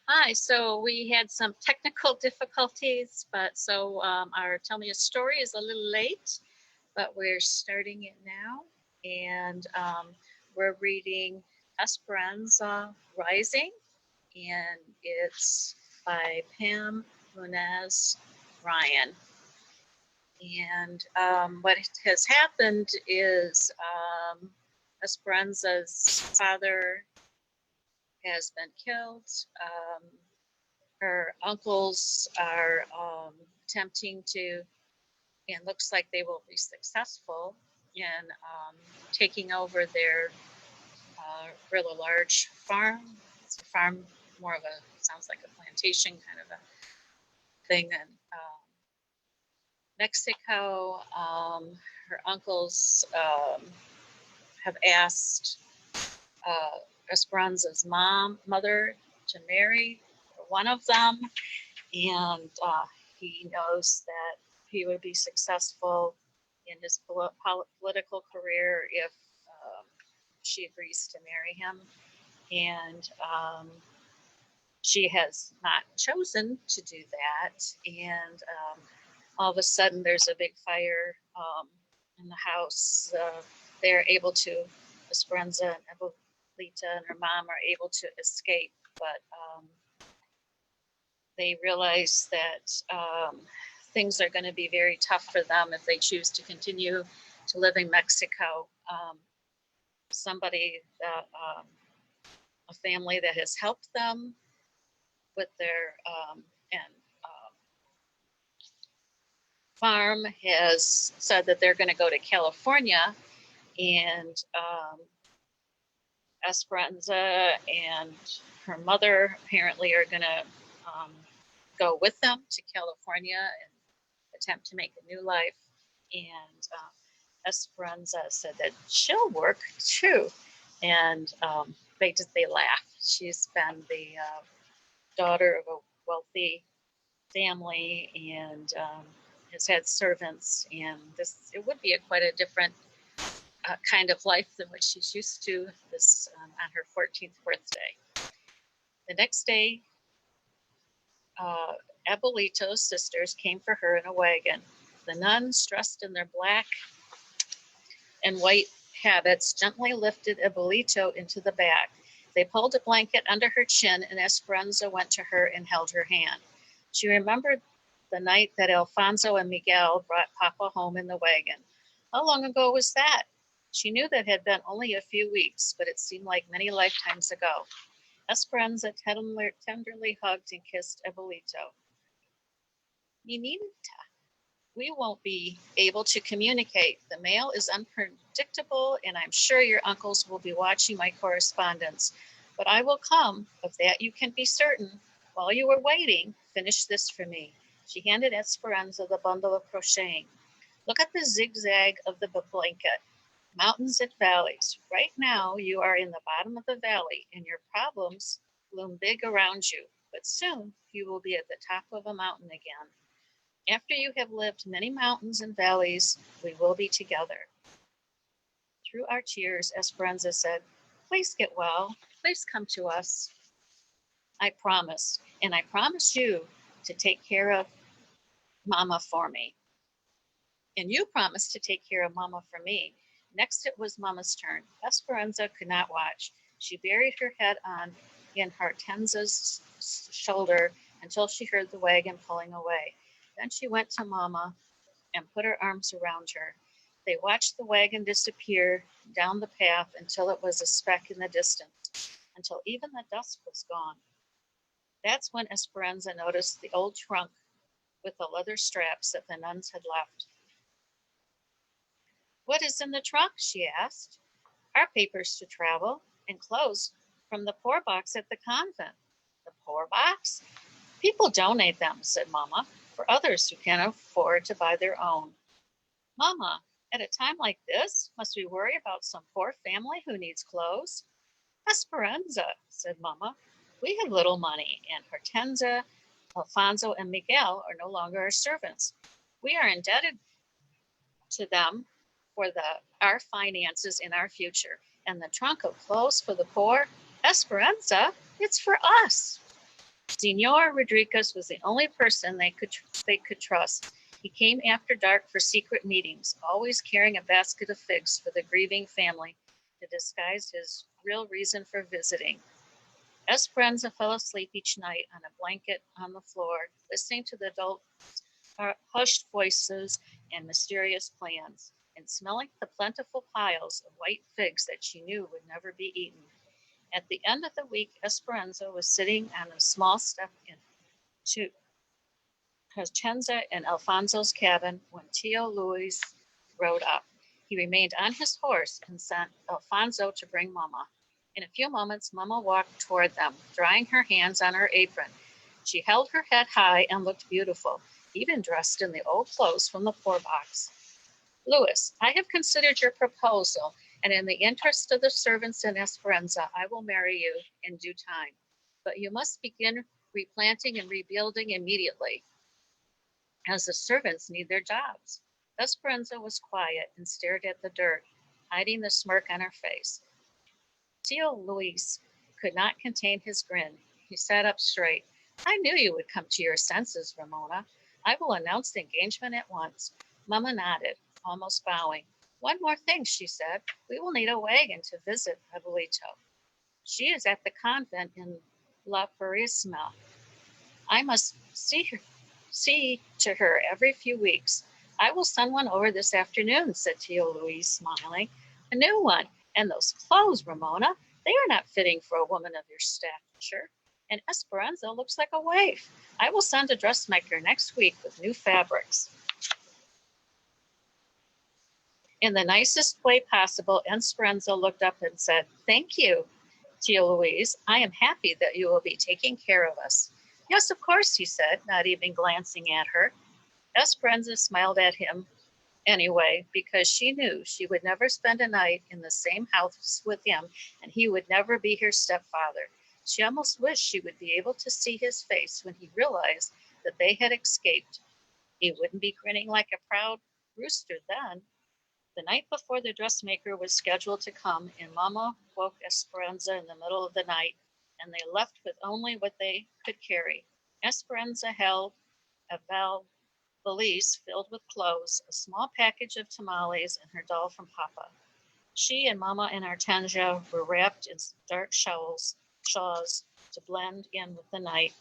Hi, so we had some technical difficulties, but our Tell Me a Story is a little late, but we're starting it now. And we're reading Esperanza Rising, and it's by Pam Muñoz Ryan. And what has happened is Esperanza's father has been killed. Her uncles are attempting to, and looks like they will be successful in taking over their really large farm. It's a farm, more of a, sounds like a plantation kind of a thing in Mexico. Her uncles have asked Esperanza's mother to marry one of them, and he knows that he would be successful in his political career if she agrees to marry him. And she has not chosen to do that. And all of a sudden, there's a big fire in the house. They're able to, Esperanza and Abuelita and her mom are able to escape, but they realize that things are going to be very tough for them if they choose to continue to live in Mexico. Somebody that, a family that has helped them with their farm has said that they're going to go to California, and Esperanza and her mother apparently are going to go with them to California and attempt to make a new life. And Esperanza said that she'll work too. And they laugh. She's been the daughter of a wealthy family and has had servants. And it would be quite a different kind of life than what she's used to this on her 14th birthday. The next day, Abuelito's sisters came for her in a wagon. The nuns, dressed in their black and white habits, gently lifted Abuelito into the back. They pulled a blanket under her chin, and Esperanza went to her and held her hand. She remembered the night that Alfonso and Miguel brought Papa home in the wagon. How long ago was that? She knew that had been only a few weeks, but it seemed like many lifetimes ago. Esperanza tenderly hugged and kissed Abuelito. Ninita, we won't be able to communicate. The mail is unpredictable, and I'm sure your uncles will be watching my correspondence. But I will come, of that you can be certain. While you are waiting, finish this for me. She handed Esperanza the bundle of crocheting. Look at the zigzag of the blanket. Mountains and valleys. Right now, you are in the bottom of the valley, and your problems loom big around you. But soon, you will be at the top of a mountain again. After you have lived many mountains and valleys, we will be together. Through our tears, Esperanza said, please get well. Please come to us. I promise, and I promise you to take care of Mama for me. And you promised to take care of Mama for me. Next, it was Mama's turn. Esperanza could not watch. She buried her head in Hortensia's shoulder until she heard the wagon pulling away. Then she went to Mama and put her arms around her. They watched the wagon disappear down the path until it was a speck in the distance, until even the dusk was gone. That's when Esperanza noticed the old trunk with the leather straps that the nuns had left. What is in the trunk? She asked. Our papers to travel and clothes from the poor box at the convent. The poor box? People donate them, said Mama, for others who can't afford to buy their own. Mama, at a time like this, must we worry about some poor family who needs clothes? Esperanza, said Mama, we have little money, and Hortensia, Alfonso, and Miguel are no longer our servants. We are indebted to them for our finances in our future, and the trunk of clothes for the poor, Esperanza, it's for us. Senor Rodriguez was the only person they could trust. He came after dark for secret meetings, always carrying a basket of figs for the grieving family to disguise his real reason for visiting. Esperanza fell asleep each night on a blanket on the floor, listening to the adult hushed voices and mysterious plans, and smelling the plentiful piles of white figs that she knew would never be eaten. At the end of the week, Esperanza was sitting on a small step into Crescenza and Alfonso's cabin when Tio Luis rode up. He remained on his horse and sent Alfonso to bring Mama. In a few moments, Mama walked toward them, drying her hands on her apron. She held her head high and looked beautiful, even dressed in the old clothes from the poor box. Luis, I have considered your proposal, and in the interest of the servants in Esperanza, I will marry you in due time. But you must begin replanting and rebuilding immediately, as the servants need their jobs. Esperanza was quiet and stared at the dirt, hiding the smirk on her face. Tio Luis could not contain his grin. He sat up straight. I knew you would come to your senses, Ramona. I will announce the engagement at once. Mama nodded, almost bowing. One more thing, she said. We will need a wagon to visit Abuelito. She is at the convent in La Purísima. I must see to her every few weeks. I will send one over this afternoon, said Tio Luis, smiling. A new one. And those clothes, Ramona, they are not fitting for a woman of your stature. And Esperanza looks like a waif. I will send a dressmaker next week with new fabrics. In the nicest way possible, Esperanza looked up and said, Thank you, Tio Luis. I am happy that you will be taking care of us. Yes, of course, he said, not even glancing at her. Esperanza smiled at him anyway, because she knew she would never spend a night in the same house with him, and he would never be her stepfather. She almost wished she would be able to see his face when he realized that they had escaped. He wouldn't be grinning like a proud rooster then. The night before the dressmaker was scheduled to come, and Mama woke Esperanza in the middle of the night, and they left with only what they could carry. Esperanza held a valise filled with clothes, a small package of tamales, and her doll from Papa. She and Mama and Artanja were wrapped in dark shawls to blend in with the night.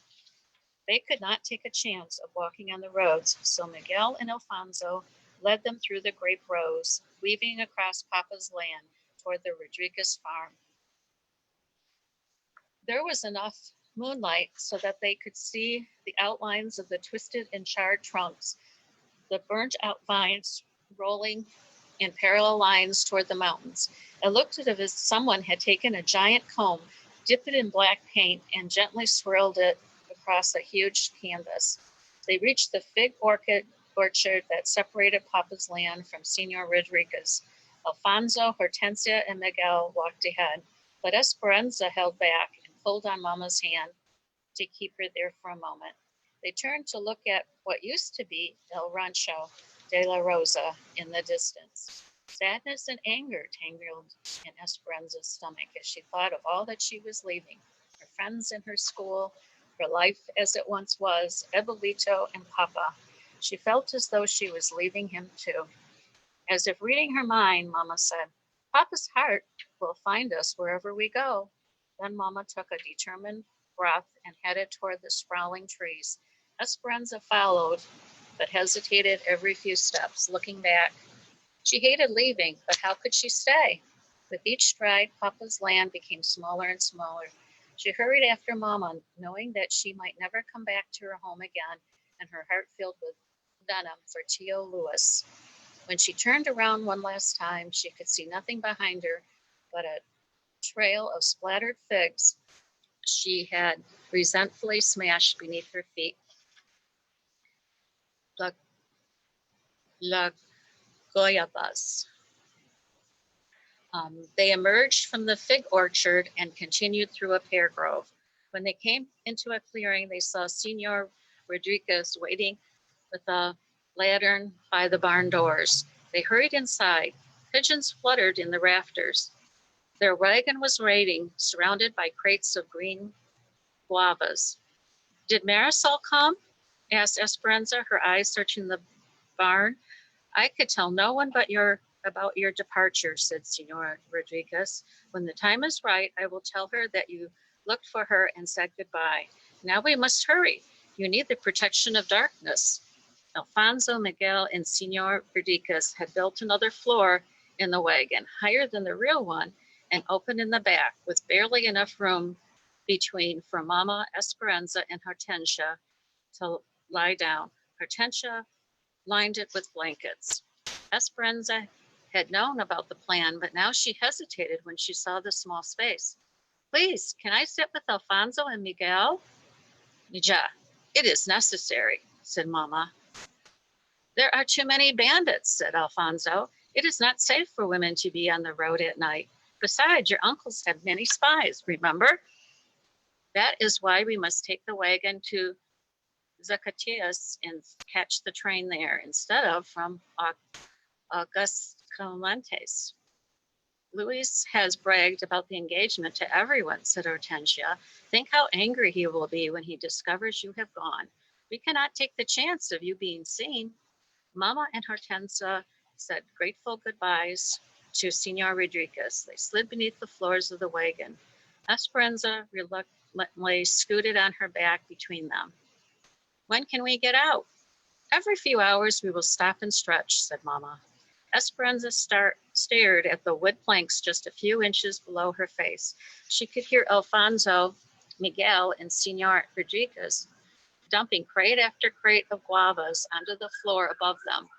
They could not take a chance of walking on the roads, so Miguel and Alfonso led them through the grape rows, weaving across Papa's land toward the Rodriguez farm. There was enough moonlight so that they could see the outlines of the twisted and charred trunks, the burnt out vines rolling in parallel lines toward the mountains. It looked as if someone had taken a giant comb, dipped it in black paint, and gently swirled it across a huge canvas. They reached the fig orchard that separated Papa's land from Senor Rodriguez. Alfonso, Hortensia, and Miguel walked ahead, but Esperanza held back and pulled on Mama's hand to keep her there for a moment. They turned to look at what used to be El Rancho de la Rosa in the distance. Sadness and anger tangled in Esperanza's stomach as she thought of all that she was leaving, her friends in her school, her life as it once was, Abuelito and Papa. She felt as though she was leaving him too. As if reading her mind, Mama said, Papa's heart will find us wherever we go. Then Mama took a determined breath and headed toward the sprawling trees. Esperanza followed, but hesitated every few steps, looking back. She hated leaving, but how could she stay? With each stride, Papa's land became smaller and smaller. She hurried after Mama, knowing that she might never come back to her home again, and her heart filled with venom for Tio Luis. When she turned around one last time, she could see nothing behind her but a trail of splattered figs she had resentfully smashed beneath her feet. La Goyabas. They emerged from the fig orchard and continued through a pear grove. When they came into a clearing, they saw Senor Rodriguez waiting with a lantern by the barn doors. They hurried inside. Pigeons fluttered in the rafters. Their wagon was waiting, surrounded by crates of green guavas. Did Marisol come? Asked Esperanza, her eyes searching the barn. I could tell no one but about your departure, said Senora Rodriguez. When the time is right, I will tell her that you looked for her and said goodbye. Now we must hurry. You need the protection of darkness. Alfonso, Miguel, and Senor Rodriguez had built another floor in the wagon, higher than the real one, and open in the back, with barely enough room between for Mama, Esperanza, and Hortensia to lie down. Hortensia lined it with blankets. Esperanza had known about the plan, but now she hesitated when she saw the small space. Please, can I sit with Alfonso and Miguel? Ja, it is necessary, said Mama. There are too many bandits, said Alfonso. It is not safe for women to be on the road at night. Besides, your uncles have many spies, remember? That is why we must take the wagon to Zacatecas and catch the train there instead of from Aguascalientes. Luis has bragged about the engagement to everyone, said Hortensia. Think how angry he will be when he discovers you have gone. We cannot take the chance of you being seen. Mama and Hortensia said grateful goodbyes to Senor Rodriguez. They slid beneath the floors of the wagon. Esperanza reluctantly scooted on her back between them. When can we get out? Every few hours we will stop and stretch, said Mama. Esperanza stared at the wood planks just a few inches below her face. She could hear Alfonso, Miguel, and Senor Rodriguez dumping crate after crate of guavas onto the floor above them,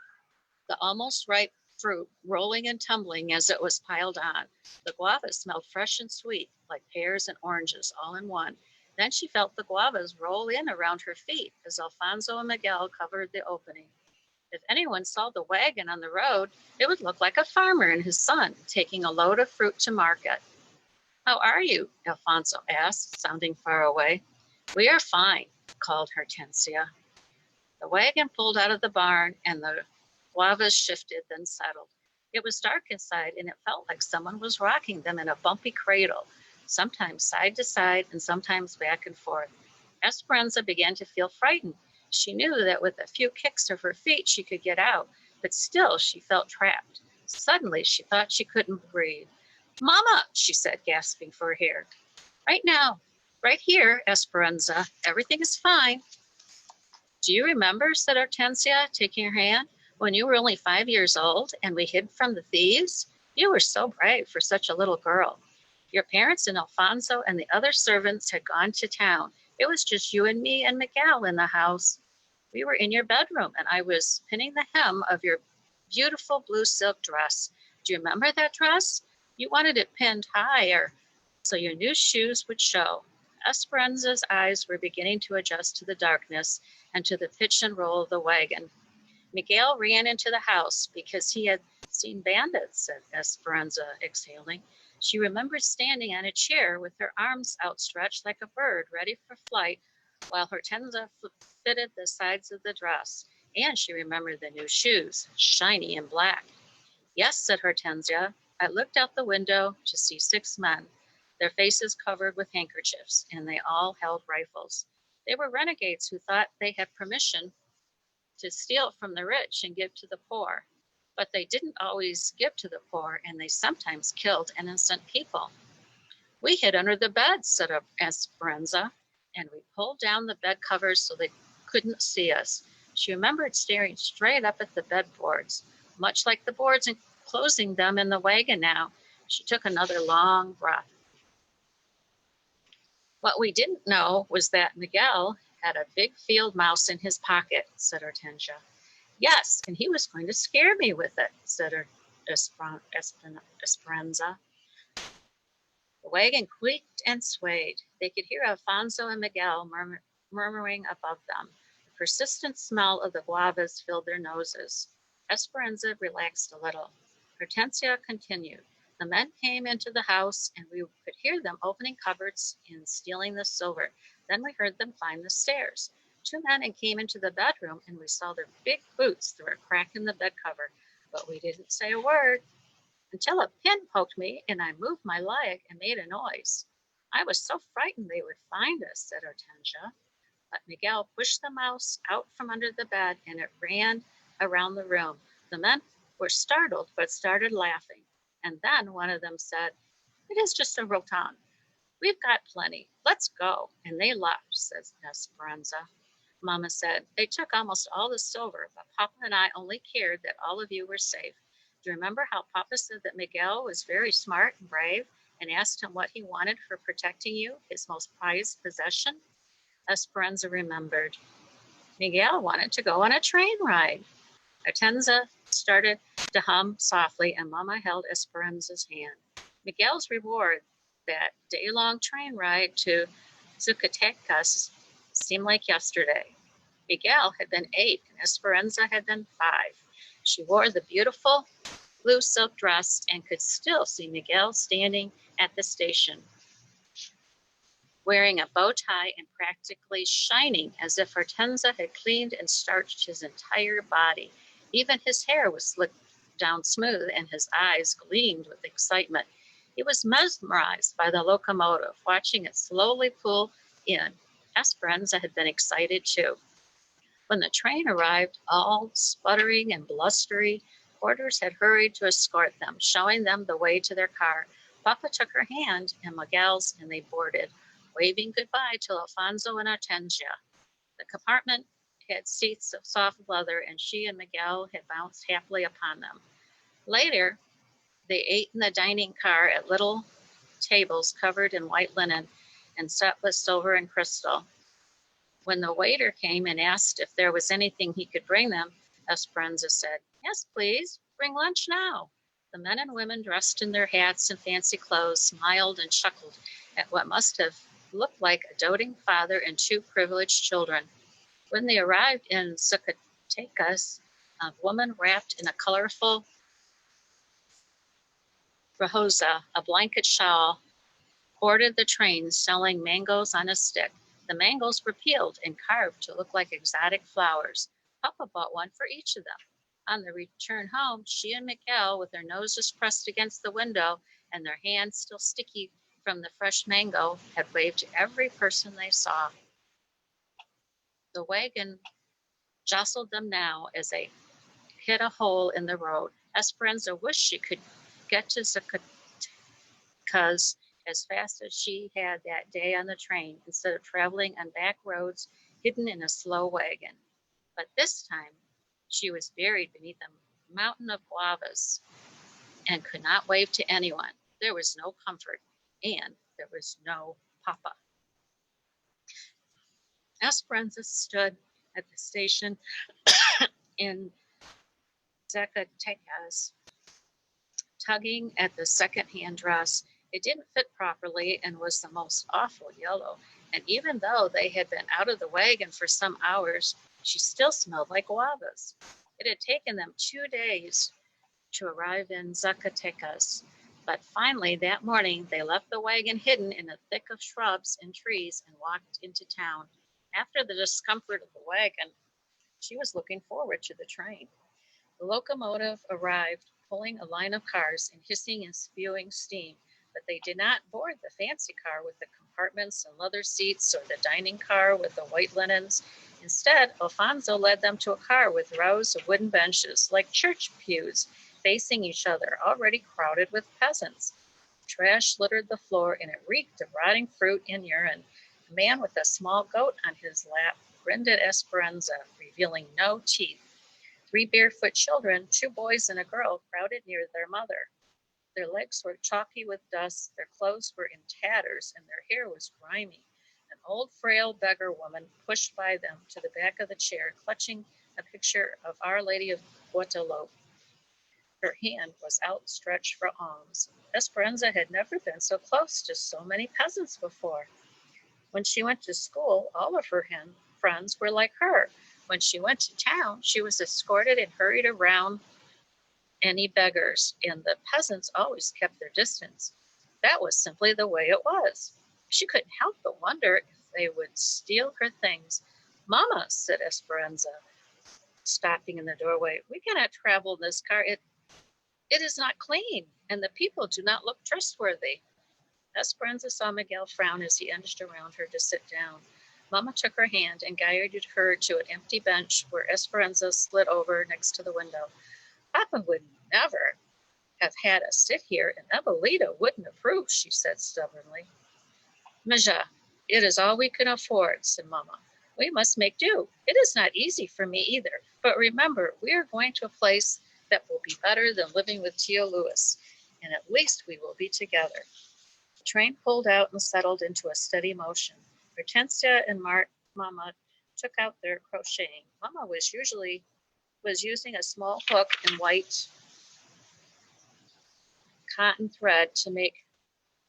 the almost ripe fruit rolling and tumbling as it was piled on. The guavas smelled fresh and sweet, like pears and oranges all in one. Then she felt the guavas roll in around her feet as Alfonso and Miguel covered the opening. If anyone saw the wagon on the road, it would look like a farmer and his son taking a load of fruit to market. How are you? Alfonso asked, sounding far away. We are fine, called Hortensia. The wagon pulled out of the barn and the guavas shifted, then settled. It was dark inside and it felt like someone was rocking them in a bumpy cradle, sometimes side to side and sometimes back and forth. Esperanza began to feel frightened. She knew that with a few kicks of her feet she could get out, but still she felt trapped. Suddenly she thought she couldn't breathe. Mama, she said, gasping for air. Right now, right here, Esperanza. Everything is fine. Do you remember, said Hortensia, taking her hand, when you were only 5 years old and we hid from the thieves? You were so brave for such a little girl. Your parents and Alfonso and the other servants had gone to town. It was just you and me and Miguel in the house. We were in your bedroom and I was pinning the hem of your beautiful blue silk dress. Do you remember that dress? You wanted it pinned higher so your new shoes would show. Esperanza's eyes were beginning to adjust to the darkness and to the pitch and roll of the wagon. Miguel ran into the house because he had seen bandits, said Esperanza, exhaling. She remembered standing on a chair with her arms outstretched like a bird ready for flight while Hortensia fitted the sides of the dress. And she remembered the new shoes, shiny and black. Yes, said Hortensia. I looked out the window to see 6 men, their faces covered with handkerchiefs, and they all held rifles. They were renegades who thought they had permission to steal from the rich and give to the poor. But they didn't always give to the poor, and they sometimes killed innocent people. We hid under the bed, said Esperanza, and we pulled down the bed covers so they couldn't see us. She remembered staring straight up at the bedboards, much like the boards enclosing them in the wagon now. She took another long breath. What we didn't know was that Miguel had a big field mouse in his pocket, said Hortensia. Yes, and he was going to scare me with it, said Esperanza. The wagon creaked and swayed. They could hear Alfonso and Miguel murmuring above them. The persistent smell of the guavas filled their noses. Esperanza relaxed a little. Hortensia continued. The men came into the house, and we could hear them opening cupboards and stealing the silver. Then we heard them climb the stairs. 2 men came into the bedroom, and we saw their big boots through a crack in the bed cover, but we didn't say a word until a pin poked me, and I moved my leg and made a noise. I was so frightened they would find us, said Hortensia. But Miguel pushed the mouse out from under the bed and it ran around the room. The men were startled but started laughing. And then one of them said, "It is just a rotan. We've got plenty. Let's go." And they laughed, says Esperanza. Mama said, "They took almost all the silver, but Papa and I only cared that all of you were safe. Do you remember how Papa said that Miguel was very smart and brave and asked him what he wanted for protecting you, his most prized possession?" Esperanza remembered. Miguel wanted to go on a train ride. Atenza started to hum softly, and Mama held Esperanza's hand. Miguel's reward, that day-long train ride to Zacatecas, seemed like yesterday. Miguel had been 8 and Esperanza had been 5. She wore the beautiful blue silk dress and could still see Miguel standing at the station, wearing a bow tie and practically shining as if Hortensia had cleaned and starched his entire body. Even his hair was slicked down smooth and his eyes gleamed with excitement. He was mesmerized by the locomotive, watching it slowly pull in. Esperanza had been excited too. When the train arrived, all sputtering and blustery, porters had hurried to escort them, showing them the way to their car. Papa took her hand and Miguel's, and they boarded, waving goodbye to Alfonso and Hortensia. The compartment had seats of soft leather, and she and Miguel had bounced happily upon them. Later, they ate in the dining car at little tables covered in white linen and set with silver and crystal. When the waiter came and asked if there was anything he could bring them, Esperanza said, "Yes, please, bring lunch now." The men and women dressed in their hats and fancy clothes smiled and chuckled at what must have looked like a doting father and 2 privileged children. When they arrived in Zacatecas, a woman wrapped in a colorful rejosa, a blanket shawl, boarded the train selling mangoes on a stick. The mangoes were peeled and carved to look like exotic flowers. Papa bought one for each of them. On the return home, she and Miguel, with their noses pressed against the window and their hands still sticky from the fresh mango, had waved to every person they saw. The wagon jostled them now as they hit a hole in the road. Esperanza wished she could get to Zacatecas as fast as she had that day on the train, instead of traveling on back roads hidden in a slow wagon. But this time, she was buried beneath a mountain of guavas and could not wave to anyone. There was no comfort, and there was no Papa. Esperanza stood at the station in Zacatecas, tugging at the second-hand dress. It didn't fit properly and was the most awful yellow. And even though they had been out of the wagon for some hours, she still smelled like guavas. It had taken them 2 days to arrive in Zacatecas, but finally that morning they left the wagon hidden in a thick of shrubs and trees and walked into town. After the discomfort of the wagon, she was looking forward to the train. The locomotive arrived, pulling a line of cars and hissing and spewing steam, but they did not board the fancy car with the compartments and leather seats or the dining car with the white linens. Instead, Alfonso led them to a car with rows of wooden benches, like church pews, facing each other, already crowded with peasants. Trash littered the floor, and it reeked of rotting fruit and urine. A man with a small goat on his lap grinned at Esperanza, revealing no teeth. 3 barefoot children, 2 boys and a girl, crowded near their mother. Their legs were chalky with dust, their clothes were in tatters, and their hair was grimy. An old, frail beggar woman pushed by them to the back of the chair, clutching a picture of Our Lady of Guadalupe. Her hand was outstretched for alms. Esperanza had never been so close to so many peasants before. When she went to school, all of her friends were like her. When she went to town, she was escorted and hurried around any beggars, and the peasants always kept their distance. That was simply the way it was. She couldn't help but wonder if they would steal her things. "Mama," said Esperanza, stopping in the doorway, "we cannot travel in this car. It is not clean, and the people do not look trustworthy." Esperanza saw Miguel frown as he edged around her to sit down. Mama took her hand and guided her to an empty bench where Esperanza slid over next to the window. Papa would never have had us sit here, and Abuelita wouldn't approve, she said stubbornly. Maja, it is all we can afford, said Mama. We must make do. It is not easy for me either, but remember, we are going to a place that will be better than living with Tio Luis, and at least we will be together. The train pulled out and settled into a steady motion. Hortensia and Mama took out their crocheting. Mama was using a small hook and white cotton thread to make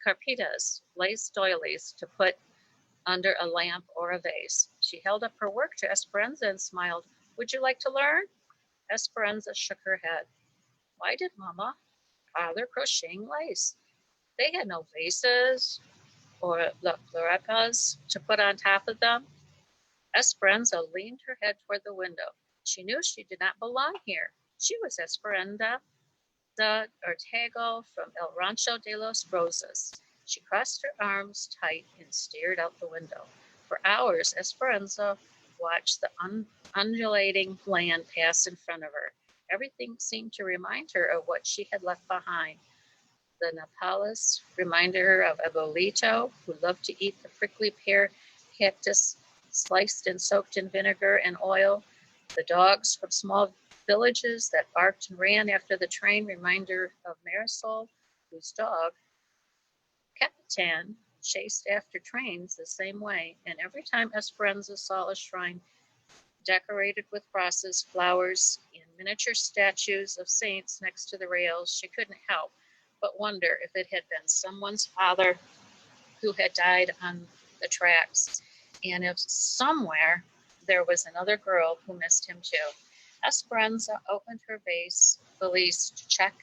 carpetas, lace doilies to put under a lamp or a vase. She held up her work to Esperanza and smiled. Would you like to learn? Esperanza shook her head. Why did Mama bother crocheting lace? They had no vases or florecas to put on top of them. Esperanza leaned her head toward the window. She knew she did not belong here. She was Esperanza de Ortega from El Rancho de los Rosas. She crossed her arms tight and stared out the window. For hours, Esperanza watched the undulating land pass in front of her. Everything seemed to remind her of what she had left behind. The nopales reminded her of Abuelito, who loved to eat the prickly pear cactus sliced and soaked in vinegar and oil. The dogs from small villages that barked and ran after the train reminded her of Marisol, whose dog, Capitan, chased after trains the same way. And every time Esperanza saw a shrine decorated with crosses, flowers, and miniature statues of saints next to the rails, she couldn't help but wonder if it had been someone's father who had died on the tracks, and if somewhere there was another girl who missed him too. Esperanza opened her valise to check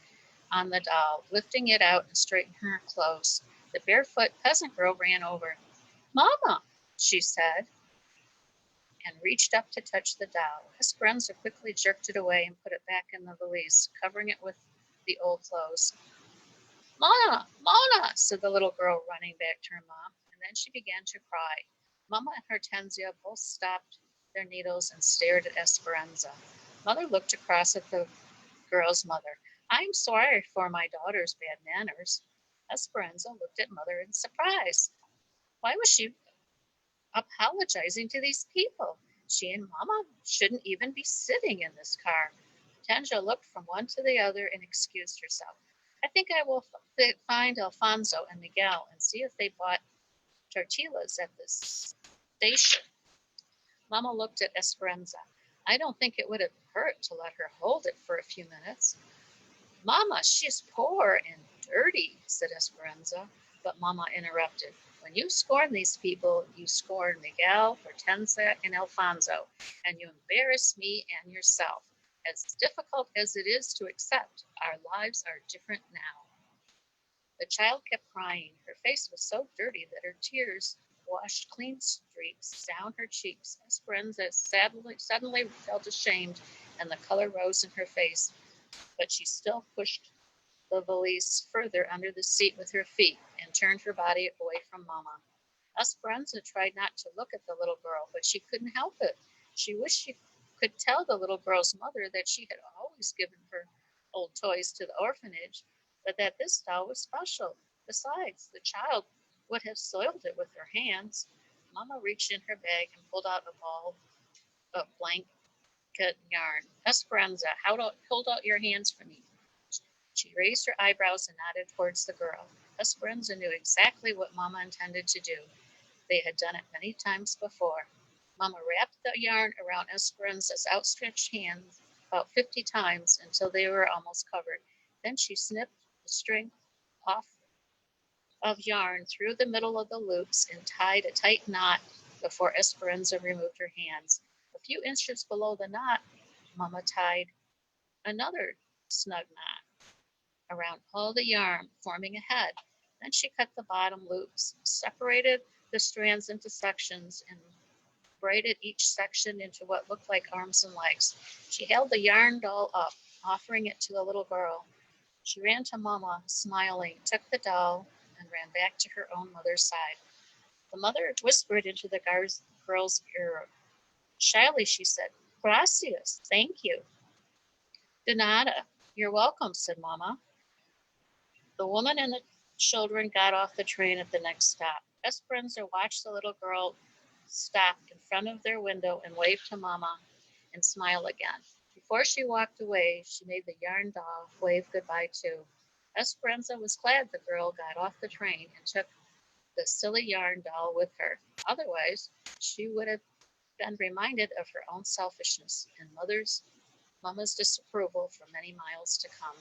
on the doll, lifting it out and straightening her clothes. The barefoot peasant girl ran over. Mama, she said, and reached up to touch the doll. Esperanza quickly jerked it away and put it back in the valise, covering it with the old clothes. Mona, Mona, said the little girl, running back to her mom, and then she began to cry. Mama and Hortensia both stopped their needles and stared at Esperanza. Mother looked across at the girl's mother. I'm sorry for my daughter's bad manners. Esperanza looked at Mother in surprise. Why was she apologizing to these people? She and Mama shouldn't even be sitting in this car. Hortensia looked from one to the other and excused herself. I think I will find Alfonso and Miguel and see if they bought tortillas at the station. Mama looked at Esperanza. I don't think it would have hurt to let her hold it for a few minutes. Mama, she's poor and dirty, said Esperanza, but Mama interrupted. When you scorn these people, you scorn Miguel, Hortensia, and Alfonso, and you embarrass me and yourself. As difficult as it is to accept, our lives are different now. The child kept crying. Her face was so dirty that her tears washed clean streaks down her cheeks. Esperanza suddenly felt ashamed, and the color rose in her face, but she still pushed the valise further under the seat with her feet and turned her body away from Mama. Esperanza tried not to look at the little girl, but she couldn't help it. She wished she could tell the little girl's mother that she had always given her old toys to the orphanage, but that this doll was special. Besides, the child would have soiled it with her hands. Mama reached in her bag and pulled out a ball of blanket yarn. Esperanza, hold out your hands for me. She raised her eyebrows and nodded towards the girl. Esperanza knew exactly what Mama intended to do. They had done it many times before. Mama wrapped the yarn around Esperanza's outstretched hands about 50 times until they were almost covered. Then she snipped the string off of yarn through the middle of the loops and tied a tight knot before Esperanza removed her hands. A few inches below the knot, Mama tied another snug knot around all the yarn, forming a head. Then she cut the bottom loops, separated the strands into sections, and braided each section into what looked like arms and legs. She held the yarn doll up, offering it to the little girl. She ran to Mama, smiling, took the doll, and ran back to her own mother's side. The mother whispered into the girl's ear. Shyly, she said, Gracias, thank you. De nada, you're welcome, said Mama. The woman and the children got off the train at the next stop. Esperanza watched the little girl stop in front of their window and wave to Mama and smile again. Before she walked away, she made the yarn doll wave goodbye too. Esperanza was glad the girl got off the train and took the silly yarn doll with her. Otherwise, she would have been reminded of her own selfishness and Mama's disapproval for many miles to come.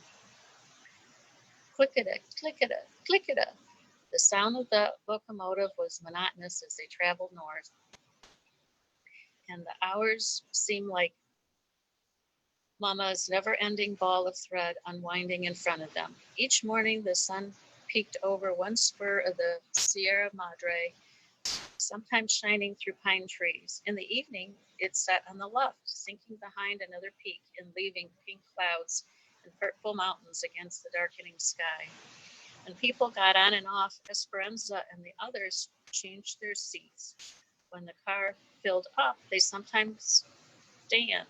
Click-a-da, click-a-da, click-a-da. The sound of the locomotive was monotonous as they traveled north, and the hours seemed like Mama's never-ending ball of thread unwinding in front of them. Each morning, the sun peeked over one spur of the Sierra Madre, sometimes shining through pine trees. In the evening, it set on the left, sinking behind another peak and leaving pink clouds and purple mountains against the darkening sky. When people got on and off, Esperanza and the others changed their seats. When the car filled up, they sometimes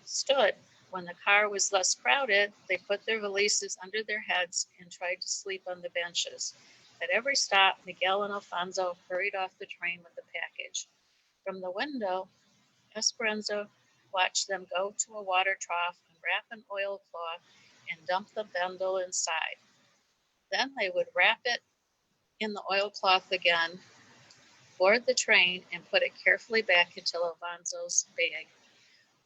stood. When the car was less crowded, they put their valises under their heads and tried to sleep on the benches. At every stop, Miguel and Alfonso hurried off the train with the package. From the window, Esperanza watched them go to a water trough, unwrap an oilcloth, and dump the bundle inside. Then they would wrap it in the oilcloth again, board the train, and put it carefully back into Alfonso's bag.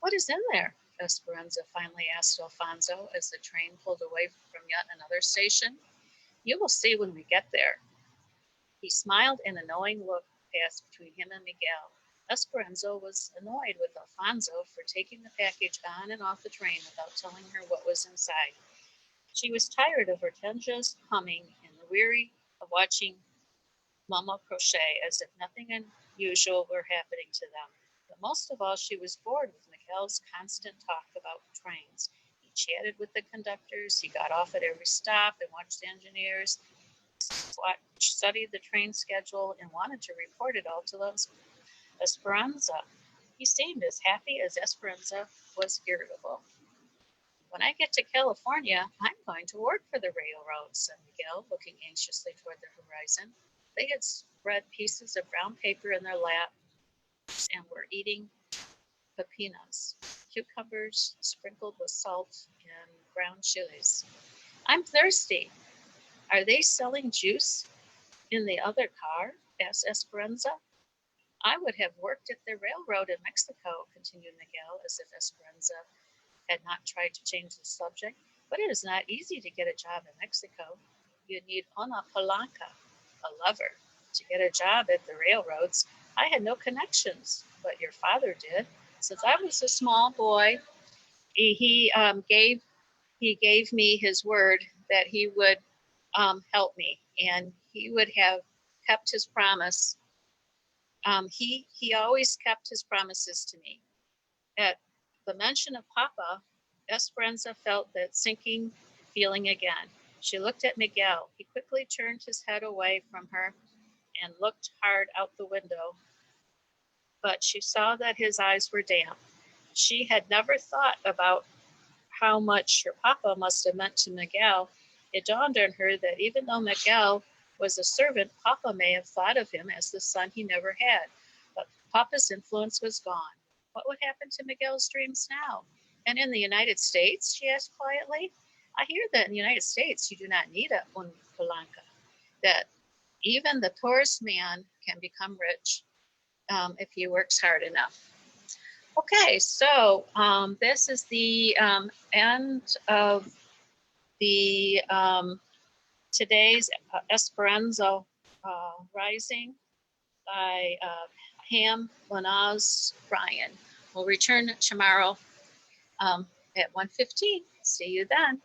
What is in there? Esperanza finally asked Alfonso as the train pulled away from yet another station. You will see when we get there. He smiled, and a knowing look passed between him and Miguel. Esperanza was annoyed with Alfonso for taking the package on and off the train without telling her what was inside. She was tired of Hortensia's humming and weary of watching Mama crochet as if nothing unusual were happening to them. But most of all, she was bored with Miguel's constant talk about trains. He chatted with the conductors, he got off at every stop and watched the engineers, studied the train schedule, and wanted to report it all to Esperanza. He seemed as happy as Esperanza was irritable. When I get to California, I'm going to work for the railroad, said Miguel, looking anxiously toward the horizon. They had spread pieces of brown paper in their laps and were eating pepinos, cucumbers sprinkled with salt and ground chilies. I'm thirsty. Are they selling juice in the other car? Asked Esperanza. I would have worked at the railroad in Mexico, continued Miguel, as if Esperanza had not tried to change the subject. But it is not easy to get a job in Mexico. You need una palanca, a lever, to get a job at the railroads. I had no connections, but your father did. Since I was a small boy, he gave me his word that he would help me, and he would have kept his promise. He always kept his promises to me. At the mention of Papa, Esperanza felt that sinking feeling again. She looked at Miguel. He quickly turned his head away from her and looked hard out the window, but she saw that his eyes were damp. She had never thought about how much her papa must have meant to Miguel. It dawned on her that even though Miguel was a servant, Papa may have thought of him as the son he never had. But Papa's influence was gone. What would happen to Miguel's dreams now? And in the United States, she asked quietly. I hear that in the United States, you do not need a un palanca, that even the poorest man can become rich if he works hard enough. Okay, so this is the end of the today's Esperanza Rising by Ham, Muñoz, Brian. We'll return tomorrow at 1:15. See you then.